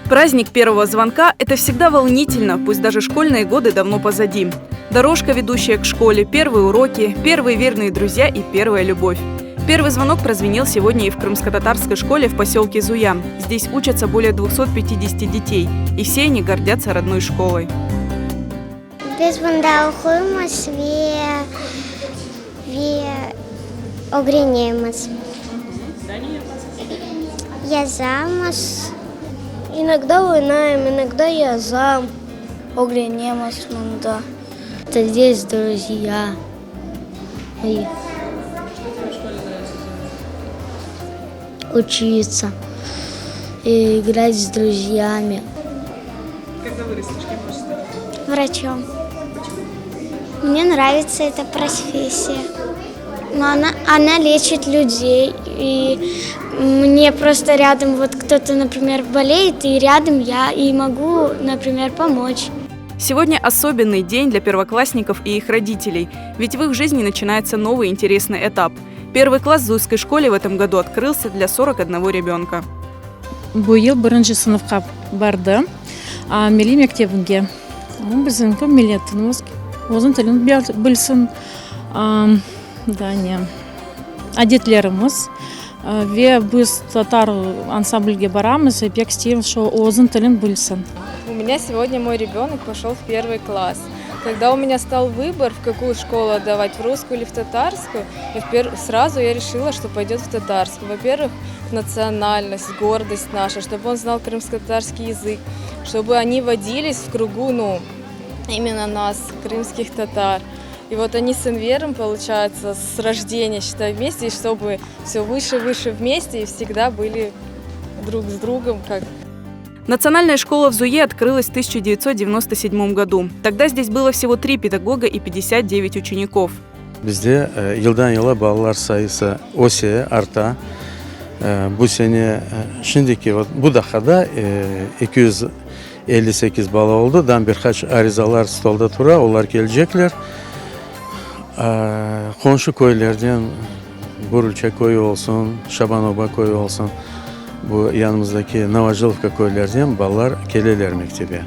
Праздник первого звонка – это всегда волнительно, пусть даже школьные годы давно позади. Дорожка, ведущая к школе, первые уроки, первые верные друзья и первая любовь. Первый звонок прозвенел сегодня и в крымско-татарской школе в поселке Зуя. Здесь учатся более 250 детей, и все они гордятся родной школой. Biz bunda okuyumuz ve öğreniyoruz. Yazamız. Иногда войнаем, иногда язам. Оглянемось мында. Это здесь друзья. И учиться. И играть с друзьями. Когда вырастешь, кем хочешь стать? Врачом. Мне нравится эта профессия. Но она лечит людей. И мне просто рядом вот кто-то, например, болеет, и рядом я, и могу, например, помочь. Сегодня особенный день для первоклассников и их родителей, ведь в их жизни начинается новый интересный этап. Первый класс в Зуйской школе в этом году открылся для 41 ребенка. Бұл ел бірінші сыныпқа барды, милли мектебінге. Біздің милletimiz өзін тілін білсін, әдеттеріміз. Ve biz татар ансамбльге барамыз, и бек стейміз, что өзін тілін білсін. У меня сегодня мой ребенок пошел в первый класс. Когда у меня стал выбор, в какую школу отдавать, в русскую или в татарскую, сразу я решила, что пойдет в татарскую. Во-первых, национальность, гордость наша, чтобы он знал крымско-татарский язык, чтобы они водились в кругу, именно нас, крымских татар. И вот они с Энвером, получается, с рождения, считай, вместе, и чтобы все выше и выше вместе, и всегда были друг с другом, как... Национальная школа в Зуе открылась в 1997 году. Тогда здесь было всего 3 педагога и 59 учеников. Bizde yıldan yıla балалар sayısı OSE'ye arta. Bu sene şimdiki bu dakikada 258 bala oldu. Dan birkaç arizalar stolda tura, onlar gelecekler. Komşu köylerden Burulça köyü olsun, Şabanoba köyü olsun, bu yanımızdaki Navacılıkka köylerden balalar gelirler mektebe.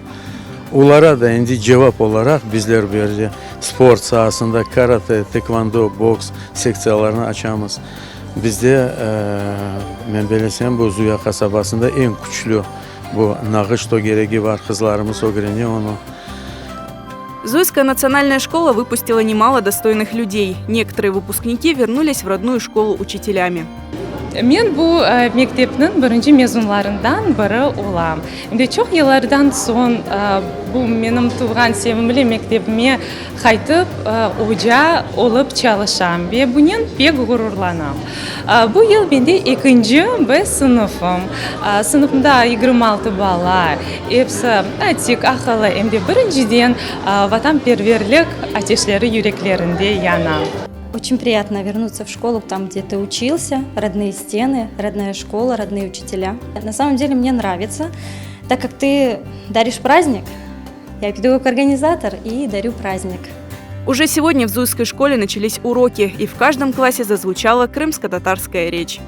Onlara da indi cevap olarak bizler böyle spor sahasında karate, tekvando, boks seksiyalarını açamız. Bizde ben belirtsem bu Zuya kasabasında en güçlü bu nağış gereği var, kızlarımız öğreniyor onu. Зуйская национальная школа выпустила немало достойных людей. Некоторые выпускники вернулись в родную школу учителями. Мен bu мектептің бірінші мезунларından бірі олам. Çok yıllardan son bu benim туған sevimli mektebime қайтып hoca olup çalışam ve bunun pek gururlanam. Bu yıl bende ikinci B sınıfım. Sınıfımda 26 bala. Hepsi açık, akıllı. Hem de birinciden vatanperverlik ateşleri yüreklerinde yanar. Очень приятно вернуться в школу, там, где ты учился, родные стены, родная школа, родные учителя. На самом деле мне нравится, так как ты даришь праздник. Я педагог-организатор и дарю праздник. Уже сегодня в Зуйской школе начались уроки, и в каждом классе зазвучала крымско-татарская речь.